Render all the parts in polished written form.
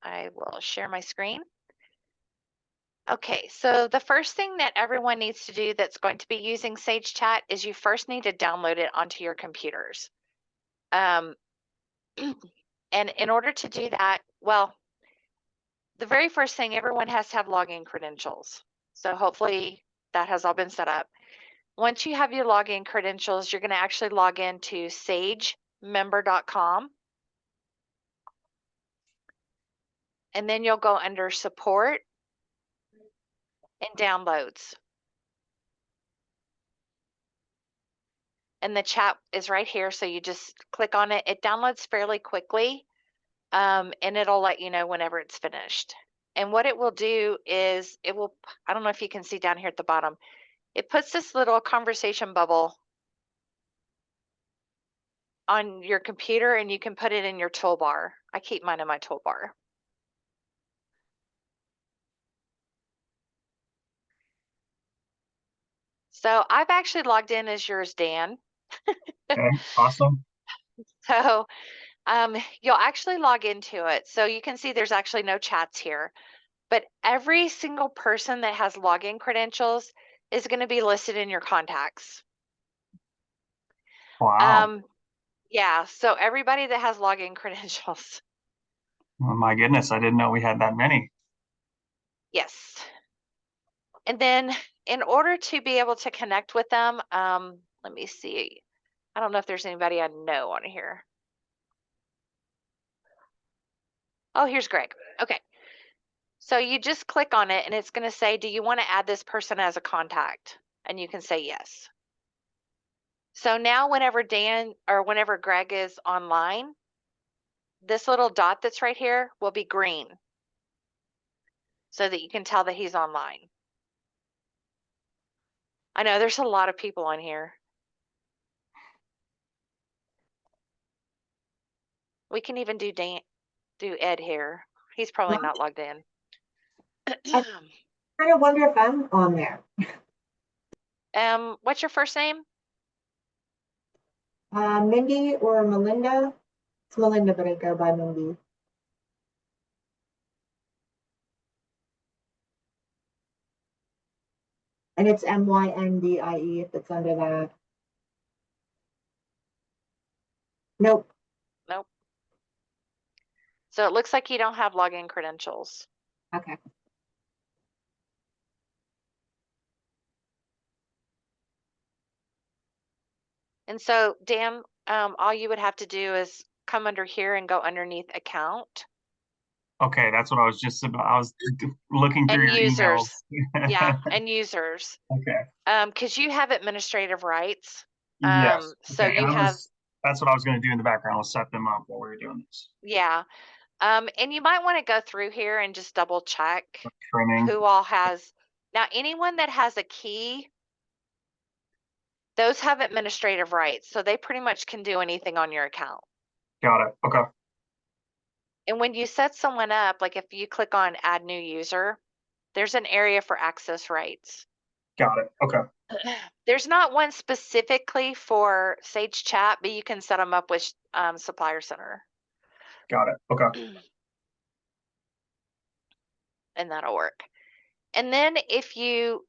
I will share my screen. Okay, so the first thing that everyone needs to do that's going to be using Sage Chat is you first need to download it onto your computers. And in order to do that, well, the very first thing, everyone has to have login credentials. So hopefully that has all been set up. Once you have your login credentials, you're going to actually log into sagemember.com. And then you'll go under support and downloads. And the chat is right here. So you just click on it. It downloads fairly quickly, and it'll let you know whenever it's finished. And what it will do is it will, I don't know if you can see down here at the bottom, it puts this little conversation bubble on your computer and you can put it in your toolbar. I keep mine in my toolbar. So I've actually logged in as yours, Dan. Okay, awesome. So you'll actually log into it. So you can see there's actually no chats here, but every single person that has login credentials is going to be listed in your contacts. Wow. Yeah, so everybody that has login credentials. Oh, my goodness, I didn't know we had that many. Yes. And then in order to be able to connect with them, let me see. I don't know if there's anybody I know on here. Oh, here's Greg. Okay. So you just click on it and it's going to say, do you want to add this person as a contact? And you can say yes. So now whenever Dan or whenever Greg is online, this little dot that's right here will be green so that you can tell that he's online. I know there's a lot of people on here. We can even do Ed here. He's probably Well, not logged in. I kind of wonder if I'm on there. What's your first name? Mindy or Melinda? It's Melinda, but I go by Mindy. And it's Myndie if it's under that. Nope. Nope. So it looks like you don't have login credentials. Okay. And so, Dan, all you would have to do is come under here and go underneath account Okay, that's what I was just about. I was looking through and your emails. users. Yeah, and users. Okay. Because you have administrative rights. Yes. So Okay. you have, That's what I was going to do in the background was set them up while we were doing this. yeah. And you might want to go through here and just double check Trimming. who all has. Now, anyone that has a key, those have administrative rights. So they pretty much can do anything on your account. Got it. Okay. And when you set someone up, like if you click on add new user, there's an area for access rights. Got it. Okay. There's not one specifically for Sage Chat, but you can set them up with Supplier Center. Got it. Okay. And that'll work. And then if you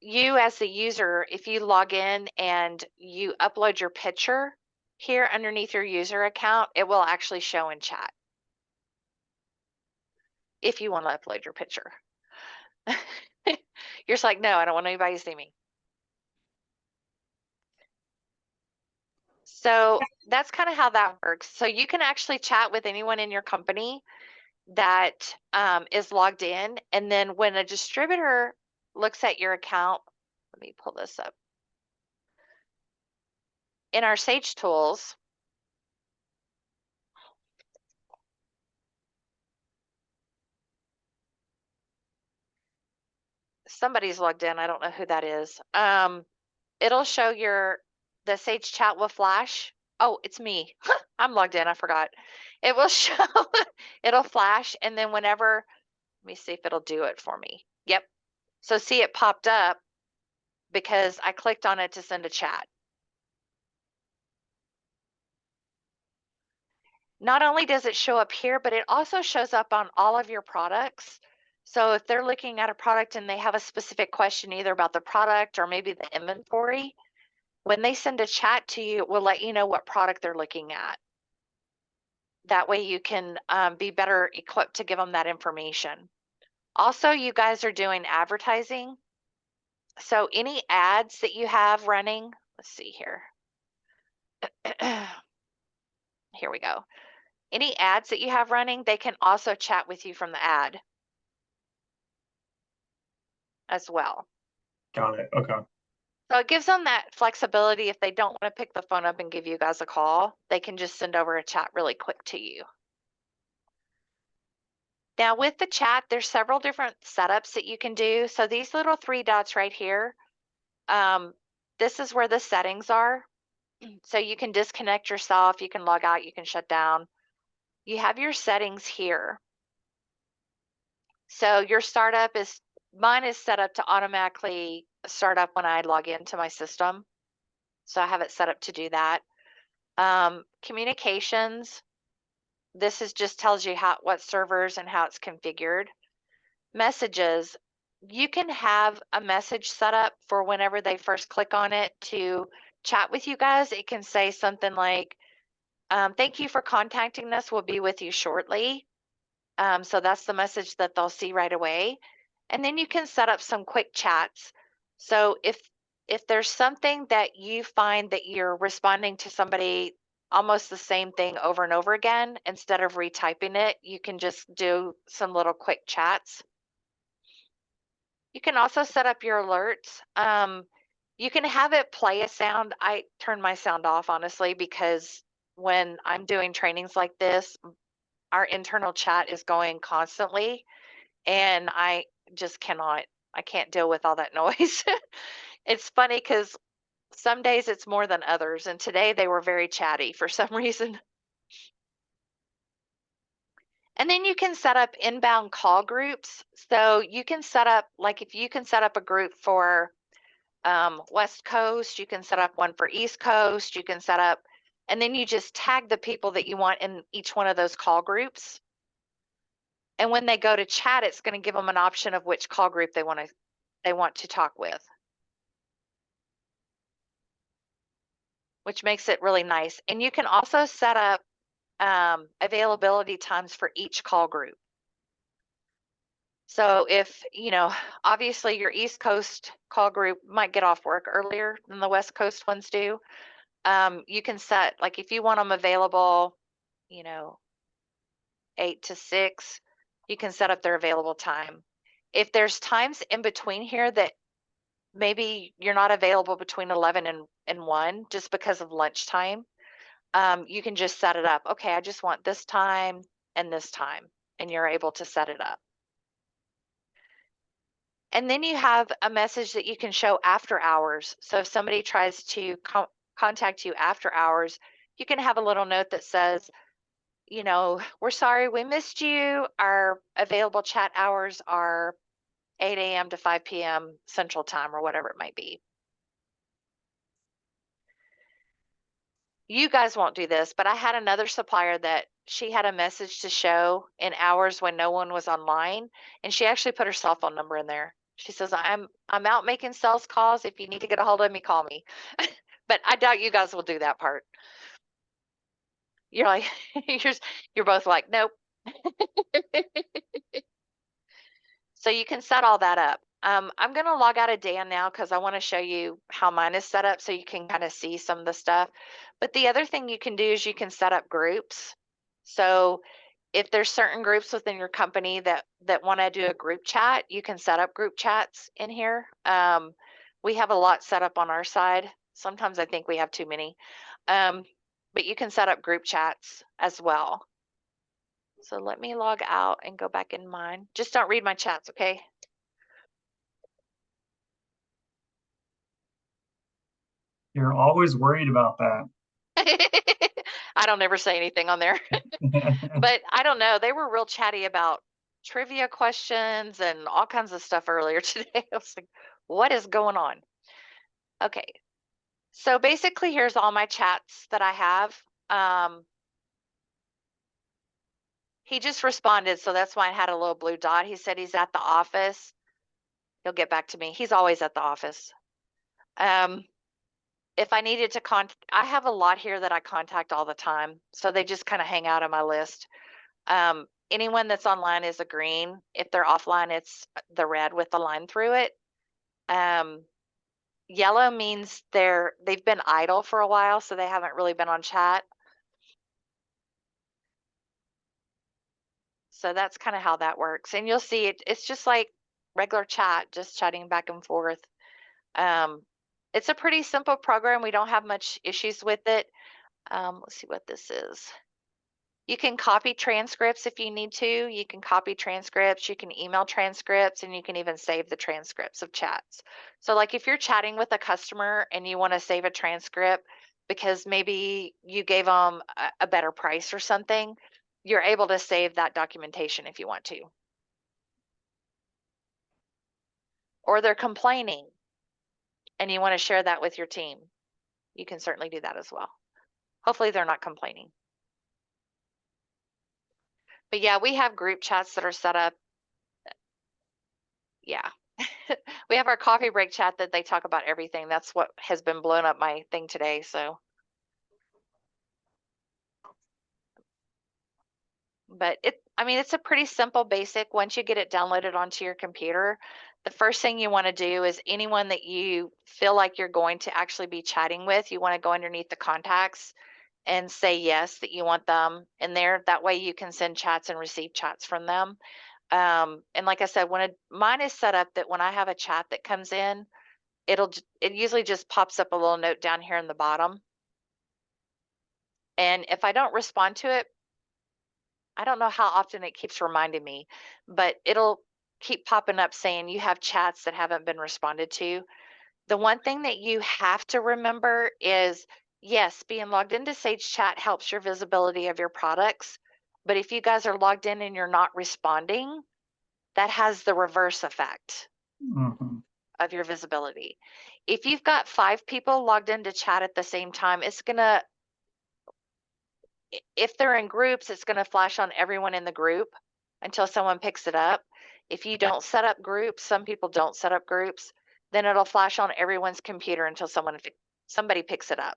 as the user, if you log in and you upload your picture here underneath your user account, it will actually show in chat if you want to upload your picture. You're just like, no, I don't want anybody to see me. So that's kind of how that works. So you can actually chat with anyone in your company that is logged in. And then when a distributor looks at your account, let me pull this up. In our Sage tools, somebody's logged in. I don't know who that is. It'll show the Sage chat will flash. Oh, it's me. I'm logged in. I forgot. It will show, it'll flash. And then whenever, let me see if it'll do it for me. Yep. So see, it popped up because I clicked on it to send a chat. not only does it show up here, but it also shows up on all of your products. So if they're looking at a product and they have a specific question either about the product or maybe the inventory, when they send a chat to you, it will let you know what product they're looking at. That way you can be better equipped to give them that information. Also, you guys are doing advertising. So any ads that you have running, let's see here. Here we go. Any ads that you have running, they can also chat with you from the ad as well. Got it. Okay. So it gives them that flexibility. If they don't want to pick the phone up and give you guys a call, they can just send over a chat really quick to you. Now with the chat, there's several different setups that you can do. So these little 3 dots right here, this is where the settings are. So you can disconnect yourself, you can log out, you can shut down. You have your settings here. So your startup is, mine is set up to automatically start up when I log into my system. So I have it set up to do that. Communications, this is just tells you what servers and how it's configured. Messages, you can have a message set up for whenever they first click on it to chat with you guys. It can say something like, thank you for contacting us. We'll be with you shortly. So that's the message that they'll see right away. And then you can set up some quick chats. So if there's something that you find that you're responding to somebody almost the same thing over and over again, instead of retyping it, you can just do some little quick chats. You can also set up your alerts. You can have it play a sound. I turn my sound off, honestly, because when I'm doing trainings like this, our internal chat is going constantly, and I just I can't deal with all that noise. It's funny because some days it's more than others, and today they were very chatty for some reason. And then you can set up inbound call groups. So you can set up, like if you can set up a group for West Coast, you can set up one for East Coast, you can set up, and then you just tag the people that you want in each one of those call groups. And when they go to chat, it's going to give them an option of which call group they want to talk with, which makes it really nice. And you can also set up availability times for each call group. So if, obviously your East Coast call group might get off work earlier than the West Coast ones do, you can set, like if you want them available, 8 to 6, you can set up their available time. If there's times in between here that maybe you're not available between 11 and 1 just because of lunchtime, you can just set it up. Okay, I just want this time and this time, and you're able to set it up. And then you have a message that you can show after hours. So if somebody tries to contact you after hours, you can have a little note that says, we're sorry we missed you. Our available chat hours are 8 a.m. to 5 p.m. Central Time or whatever it might be. You guys won't do this, but I had another supplier that she had a message to show in hours when no one was online, and she actually put her cell phone number in there. She says, I'm out making sales calls. If you need to get a hold of me, call me. But I doubt you guys will do that part. You're like, you're both like, nope. So you can set all that up. I'm going to log out of Dan now because I want to show you how mine is set up so you can kind of see some of the stuff. But the other thing you can do is you can set up groups. So if there's certain groups within your company that want to do a group chat, you can set up group chats in here. We have a lot set up on our side. Sometimes I think we have too many. But you can set up group chats as well. So let me log out and go back in mine. Just don't read my chats, okay? You're always worried about that. I don't ever say anything on there. But I don't know. They were real chatty about trivia questions and all kinds of stuff earlier today. I was like, what is going on? Okay. So basically, here's all my chats that I have. He just responded, so that's why I had a little blue dot. He said he's at the office. He'll get back to me. He's always at the office. If I needed to I have a lot here that I contact all the time, so they just kind of hang out on my list. Anyone that's online is a green. If they're offline, it's the red with the line through it. Yellow means they've been idle for a while, so they haven't really been on chat. So that's kind of how that works. And you'll see it's just like regular chat, just chatting back and forth. It's a pretty simple program. We don't have much issues with it. Let's see what this is. You can copy transcripts if you need to. You can copy transcripts, you can email transcripts, and you can even save the transcripts of chats. So like if you're chatting with a customer and you want to save a transcript because maybe you gave them a better price or something, you're able to save that documentation if you want to. Or they're complaining and you want to share that with your team, you can certainly do that as well. Hopefully they're not complaining. But yeah, we have group chats that are set up. Yeah. We have our coffee break chat that they talk about everything. That's what has been blowing up my thing today. So, but I mean, it's a pretty simple basic. Once you get it downloaded onto your computer, the first thing you want to do is anyone that you feel like you're going to actually be chatting with, you want to go underneath the contacts and say yes, that you want them in there. That way you can send chats and receive chats from them. And like I said, mine is set up that when I have a chat that comes in, it usually just pops up a little note down here in the bottom. And if I don't respond to it, I don't know how often it keeps reminding me, but it'll keep popping up saying you have chats that haven't been responded to. The one thing that you have to remember is, yes, being logged into Sage Chat helps your visibility of your products. But if you guys are logged in and you're not responding, that has the reverse effect of your visibility. If you've got 5 people logged into chat at the same time, it's gonna, if they're in groups, it's gonna flash on everyone in the group until someone picks it up. If you don't set up groups, some people don't set up groups, then it'll flash on everyone's computer until somebody picks it up.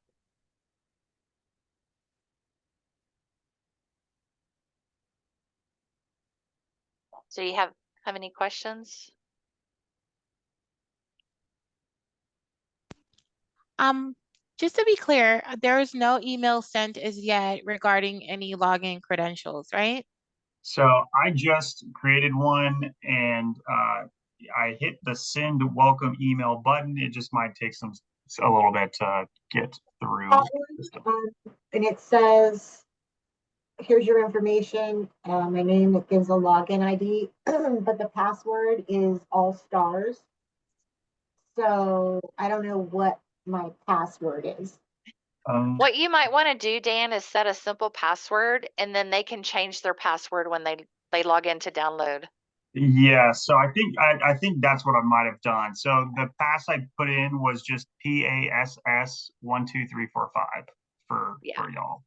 So you have any questions? Just to be clear, there is no email sent as yet regarding any login credentials, right? So I just created one and I hit the send welcome email button. It just might take a little bit to get through. And it says, here's your information, my name, it gives a login ID, but the password is all stars. So I don't know what my password is. What you might want to do, Dan, is set a simple password, and then they can change their password when they log in to download. Yeah, so I think that's what I might have done. So the pass I put in was just PASS 12345 for y'all.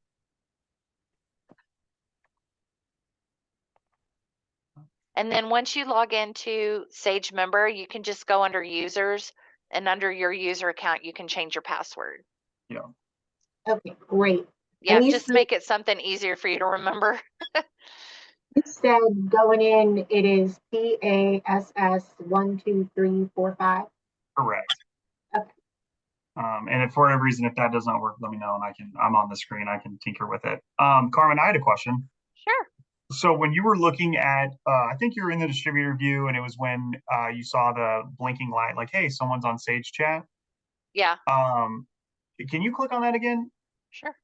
And then once you log into Sage Member, you can just go under users, and under your user account, you can change your password. Yeah. Okay, great. Yeah, just make it something easier for you to remember. You said going in, it is PASS 12345. Correct. Okay. And if for whatever reason, if that does not work, let me know, and I'm on the screen. I can tinker with it. Carmen, I had a question. Sure. So when you were looking at, I think you were in the distributor view, and it was when you saw the blinking light, like, hey, someone's on Sage Chat. Yeah. Can you click on that again? Sure.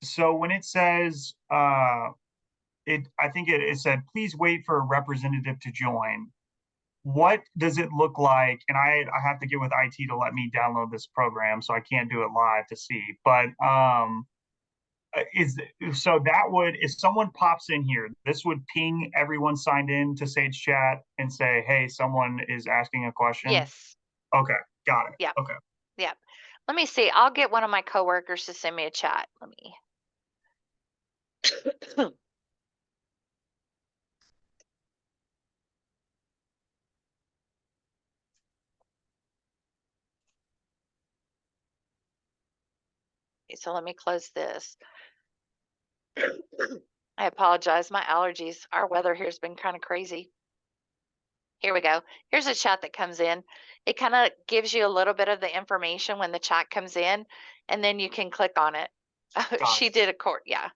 So when it says, I think it said, please wait for a representative to join. What does it look like? And I have to get with IT to let me download this program, so I can't do it live to see. But so that would, if someone pops in here, this would ping everyone signed in to Sage Chat and say, hey, someone is asking a question. Yes. Okay, got it. Yeah. Okay. Yeah. Let me see. I'll get one of my coworkers to send me a chat. Let me. Okay, so let me close this. I apologize. My allergies. Our weather here has been kind of crazy. Here we go. Here's a chat that comes in. It kind of gives you a little bit of the information when the chat comes in, and then you can click on it. She did a court, yeah.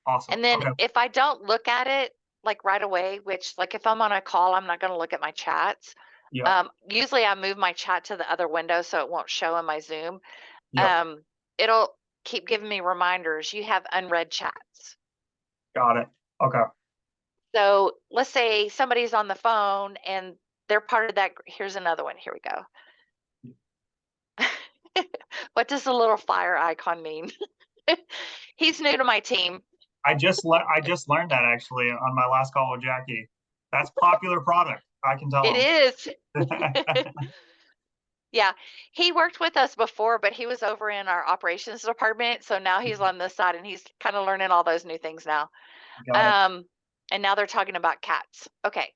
Awesome. And then Okay. if I don't look at it like right away, which like if I'm on a call, I'm not going to look at my chats. Yeah. Usually I move my chat to the other window so it won't show in my Zoom. Yeah. It'll keep giving me reminders. You have unread chats. Got it. Okay. So let's say somebody's on the phone and they're part of that. Here's another one. Here we go. What does the little fire icon mean? He's new to my team. I just learned that actually on my last call with Jackie. That's popular product. I can tell It him. is. Yeah, he worked with us before, but he was over in our operations department. So now he's on this side and he's kind of learning all those new things now. Got it. And now they're talking about cats. Okay.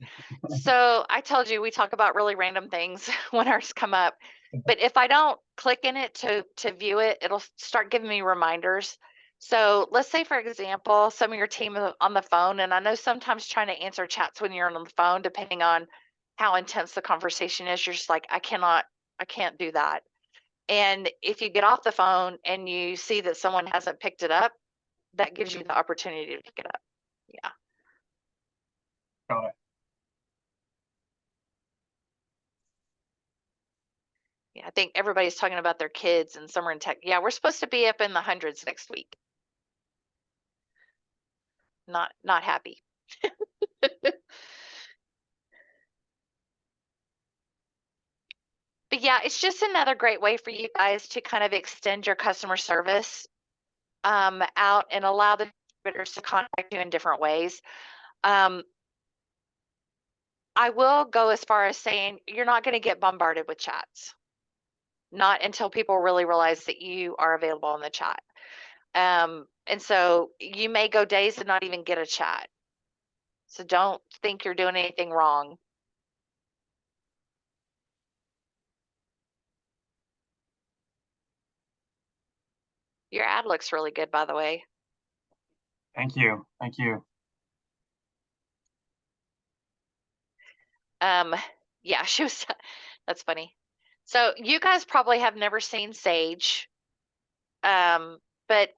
So I told you we talk about really random things when ours come up. But if I don't click in it to view it, it'll start giving me reminders. So let's say, for example, some of your team is on the phone, and I know sometimes trying to answer chats when you're on the phone, depending on how intense the conversation is, you're just like, I can't do that. And if you get off the phone and you see that someone hasn't picked it up, that gives you the opportunity to pick it up. Yeah. Got it. Yeah, I think everybody's talking about their kids and some are in tech. Yeah, we're supposed to be up in the hundreds next week. Not happy. But yeah, it's just another great way for you guys to kind of extend your customer service out and allow the distributors to contact you in different ways. I will go as far as saying you're not going to get bombarded with chats, not until people really realize that you are available in the chat. And so you may go days and not even get a chat. So don't think you're doing anything wrong. Your ad looks really good, by the way. Thank you. Thank you. Yeah, she was, that's funny. So you guys probably have never seen Sage. But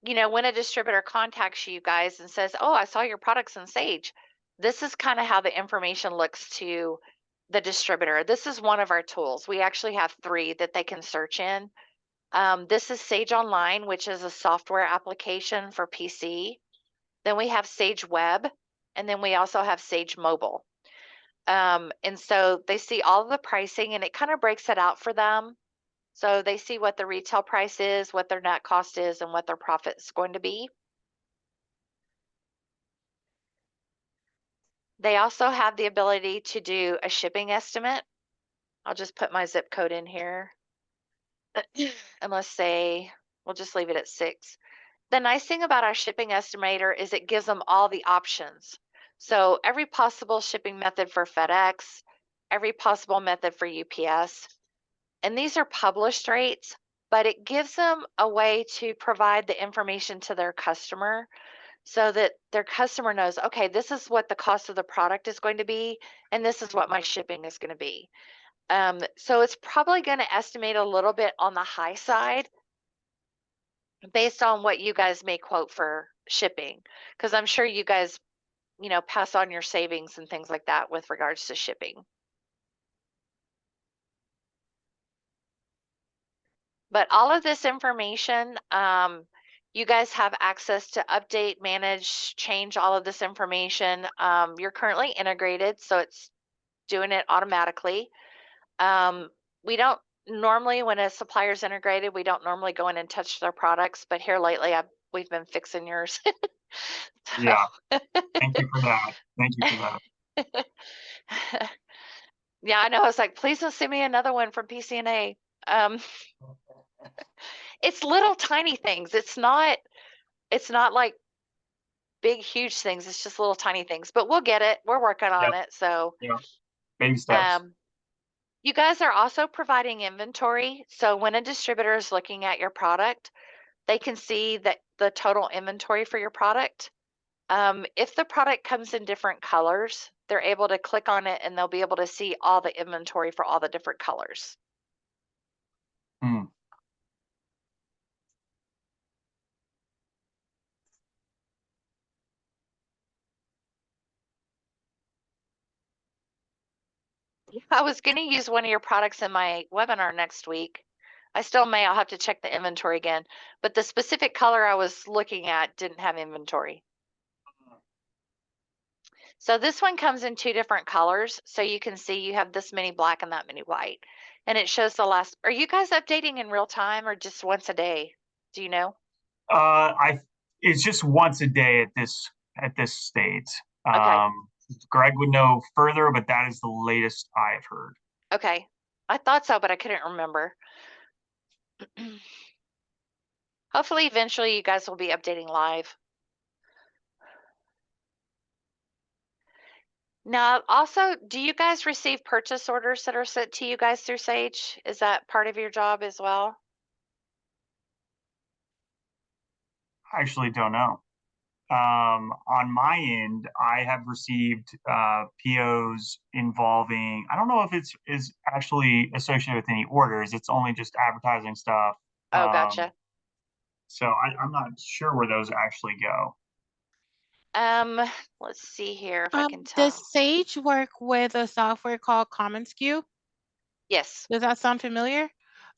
you know, when a distributor contacts you guys and says, "Oh, I saw your products in Sage," this is kind of how the information looks to the distributor. This is one of our tools. We actually have 3 that they can search in. This is Sage Online, which is a software application for PC. Then we have Sage Web, and then we also have Sage Mobile. And so they see all of the pricing and it kind of breaks it out for them. So they see what the retail price is, what their net cost is, and what their profit is going to be. They also have the ability to do a shipping estimate. I'll just put my zip code in here. And let's say, we'll just leave it at 6. The nice thing about our shipping estimator is it gives them all the options. So every possible shipping method for FedEx, every possible method for UPS. And these are published rates, but it gives them a way to provide the information to their customer so that their customer knows, okay, this is what the cost of the product is going to be, and this is what my shipping is going to be. So it's probably going to estimate a little bit on the high side based on what you guys may quote for shipping, because I'm sure you guys, you know, pass on your savings and things like that with regards to shipping. But all of this information, you guys have access to update, manage, change all of this information. You're currently integrated, so it's doing it automatically. We don't normally, when a supplier's integrated, we don't normally go in and touch their products, but here lately, we've been fixing yours. Yeah. Thank you for that. Thank you for that. Yeah, I know. I was like, please don't send me another one from PCNA. It's little tiny things. It's not like big, huge things. It's just little tiny things, but we'll get it. We're working on Yep. it. So, Yeah. Baby steps. You guys are also providing inventory. So when a distributor is looking at your product, they can see that the total inventory for your product. If the product comes in different colors, they're able to click on it and they'll be able to see all the inventory for all the different colors. Hmm. I was going to use one of your products in my webinar next week. I still may, I'll have to check the inventory again, but the specific color I was looking at didn't have inventory. So this one comes in 2 different colors. So you can see you have this many black and that many white. And it shows the last, are you guys updating in real time or just once a day? Do you know? It's just once a day at this state. Okay. Greg would know further, but that is the latest I've heard. Okay. I thought so, but I couldn't remember. Hopefully, eventually you guys will be updating live. Now, also, do you guys receive purchase orders that are sent to you guys through Sage? Is that part of your job as well? I actually don't know. On my end, I have received POs involving, I don't know if it's is actually associated with any orders. It's only just advertising stuff. Oh, gotcha. So I'm not sure where those actually go. Let's see here if I can Does tell. Sage work with a software called commonsku? Yes. Does that sound familiar?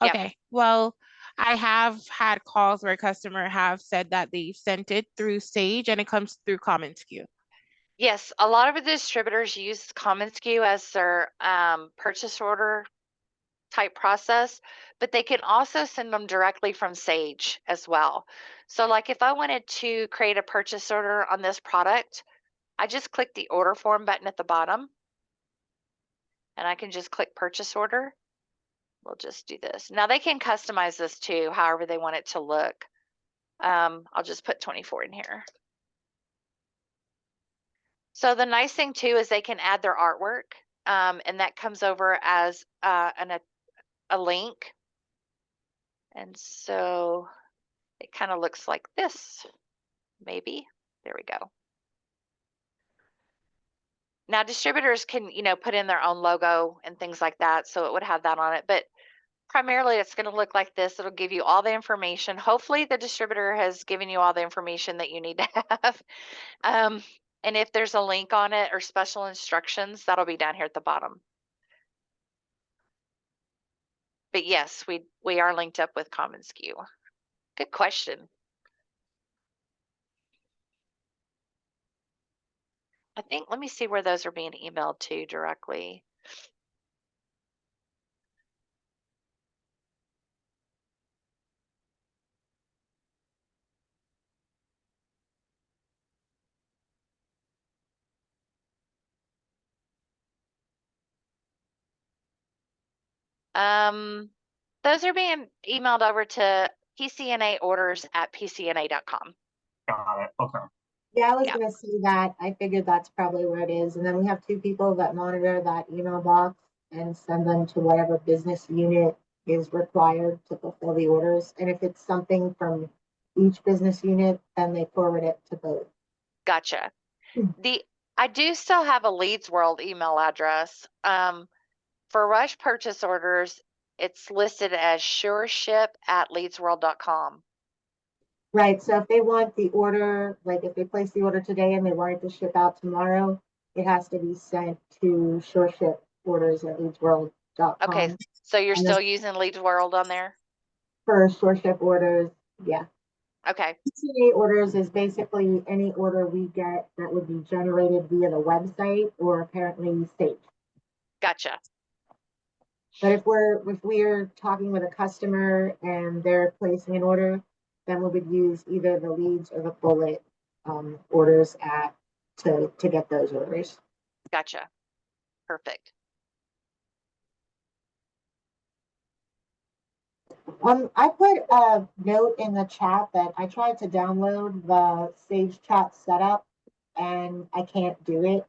Yep. Okay, well, I have had calls where customer have said that they sent it through Sage and it comes through commonsku. Yes, a lot of the distributors use commonsku as their purchase order type process, but they can also send them directly from Sage as well. So like if I wanted to create a purchase order on this product, I just click the order form button at the bottom and I can just click purchase order. We'll just do this. Now they can customize this too, however they want it to look. I'll just put 24 in here. So the nice thing too is they can add their artwork, and that comes over as a link. And so it kind of looks like this, maybe. There we go. Now distributors can, put in their own logo and things like that, so it would have that on it. But primarily it's going to look like this. It'll give you all the information. Hopefully the distributor has given you all the information that you need to have. And if there's a link on it or special instructions, that'll be down here at the bottom. But yes, we are linked up with commonsku. Good question. I think, let me see where those are being emailed to directly. Those are being emailed over to PCNA orders at PCNA.com. Got it. Okay. Yeah, I was Yeah. gonna say that. I figured that's probably where it is. And then we have 2 people that monitor that email box and send them to whatever business unit is required to fulfill the orders. And if it's something from each business unit, then they forward it to both. Gotcha. Hmm. I do still have a Leads World email address. For rush purchase orders, it's listed as sureship@leadsworld.com. Right, so if they want the order, like if they place the order today and they want it to ship out tomorrow, it has to be sent to sureshiporders@leadsworld.com. Okay, so you're And still this, using Leads World on there? for sureship orders, yeah. Okay, PCNA orders is basically any order we get that would be generated via the website or apparently Sage. gotcha. But if we're talking with a customer and they're placing an order, then we would use either the leads or the bullet orders to get those orders. Gotcha. Perfect. I put a note in the chat that I tried to download the Sage Chat setup and I can't do it.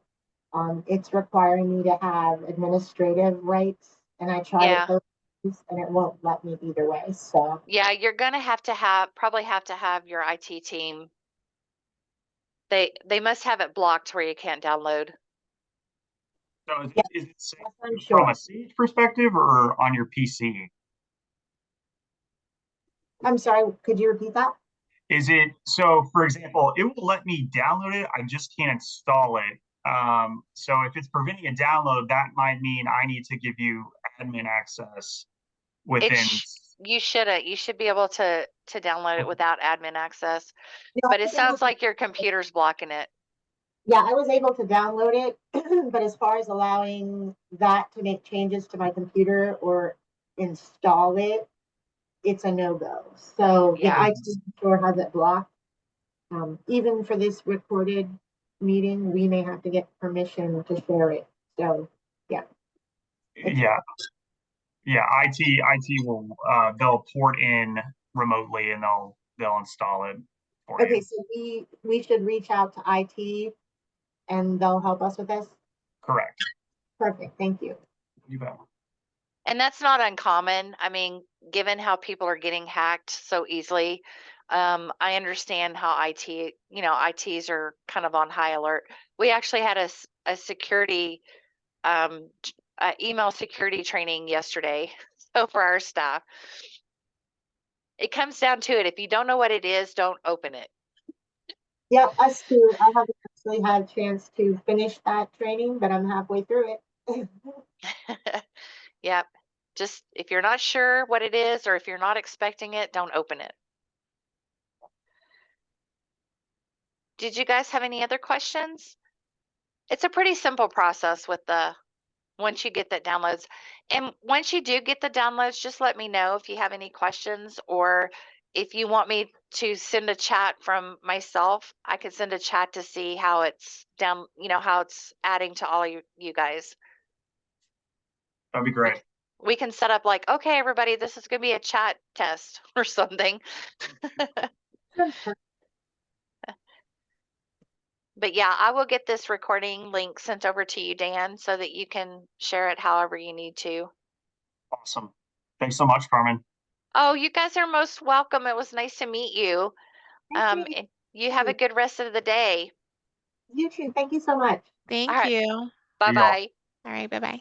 It's requiring me to have administrative rights and I tried Yeah. it both ways, and it won't let me either way. So Yeah, you're gonna probably have to have your IT team. They must have it blocked where you can't download. So is Yeah, it safe that's what I'm from sure. a Sage perspective or on your PC? I'm sorry, could you repeat that? Is it so? For example, it will let me download it. I just can't install it. So if it's preventing a download, that might mean I need to give you admin access within. You should be able to download it without admin access. No, But I it was able sounds to- like your computer's blocking it. Yeah, I was able to download it, but as far as allowing that to make changes to my computer or install it, it's a no-go. So yeah, Yeah. I sure has it blocked. Even for this recorded meeting, we may have to get permission to share it. So yeah. Yeah, yeah. IT will they'll port in remotely and they'll install it for Okay, you. so we should reach out to IT and they'll help us with this. Correct. Perfect, thank you. You bet. And that's not uncommon. I mean, given how people are getting hacked so easily, I understand how ITs are kind of on high alert. We actually had a security, email security training yesterday. So for our staff, it comes down to it. If you don't know what it is, don't open it. Yeah, us too. I haven't actually had a chance to finish that training, but I'm halfway through it. Yep. Just if you're not sure what it is or if you're not expecting it, don't open it. Did you guys have any other questions? It's a pretty simple process with once you get that downloads. And once you do get the downloads, just let me know if you have any questions, or if you want me to send a chat from myself, I could send a chat to see how it's how it's adding to all you guys. That'd be great. We can set up like, okay, everybody, this is going to be a chat test or something. But yeah, I will get this recording link sent over to you, Dan, so that you can share it however you need to. Awesome. Thanks so much, Carmen. Oh, you guys are most welcome. It was nice to meet you. Thank you. And you have a good rest of the day. You too. Thank you so much. Thank All right. you. Bye See y'all. bye. All right, bye-bye.